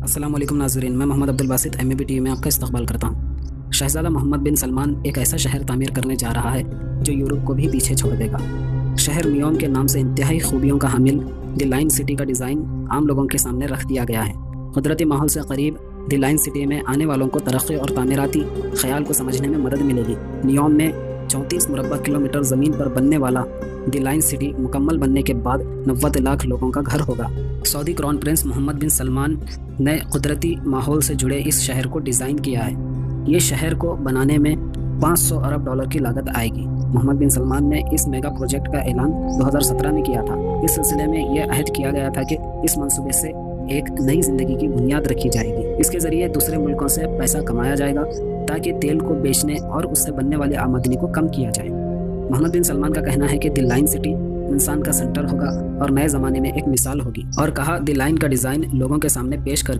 السلام علیکم ناظرین، میں محمد عبدالباسط MAB TV میں آپ کا استقبال کرتا ہوں۔ شہزادہ محمد بن سلمان ایک ایسا شہر تعمیر کرنے جا رہا ہے جو یورپ کو بھی پیچھے چھوڑ دے گا۔ شہر نیوم کے نام سے انتہائی خوبیوں کا حامل دی لائن سٹی کا ڈیزائن عام لوگوں کے سامنے رکھ دیا گیا ہے۔ قدرتی ماحول سے قریب دی لائن سٹی میں آنے والوں کو ترقی اور تعمیراتی خیال کو سمجھنے میں مدد ملے گی۔ نیوم میں 34 مربع کلومیٹر زمین پر بننے والا دی لائن سٹی مکمل بننے کے بعد 90 لاکھ لوگوں کا گھر ہوگا۔ سعودی کرون پرنس محمد بن سلمان نے قدرتی ماحول سے جڑے اس شہر کو ڈیزائن کیا ہے۔ یہ شہر کو بنانے میں $500 ارب کی لاگت آئے گی۔ محمد بن سلمان نے اس میگا پروجیکٹ کا اعلان 2017 میں کیا تھا۔ اس سلسلے میں یہ عہد کیا گیا تھا کہ اس منصوبے سے ایک نئی زندگی کی بنیاد رکھی جائے گی۔ اس کے ذریعے دوسرے ملکوں سے پیسہ کمایا جائے گا تاکہ تیل کو بیچنے اور اس سے بننے والی آمدنی کو کم کیا جائے۔ محمد بن سلمان کا کہنا ہے کہ دی لائن سٹی انسان کا سینٹر ہوگا اور نئے زمانے میں ایک مثال ہوگی، اور کہا دی لائن کا ڈیزائن لوگوں کے سامنے پیش کر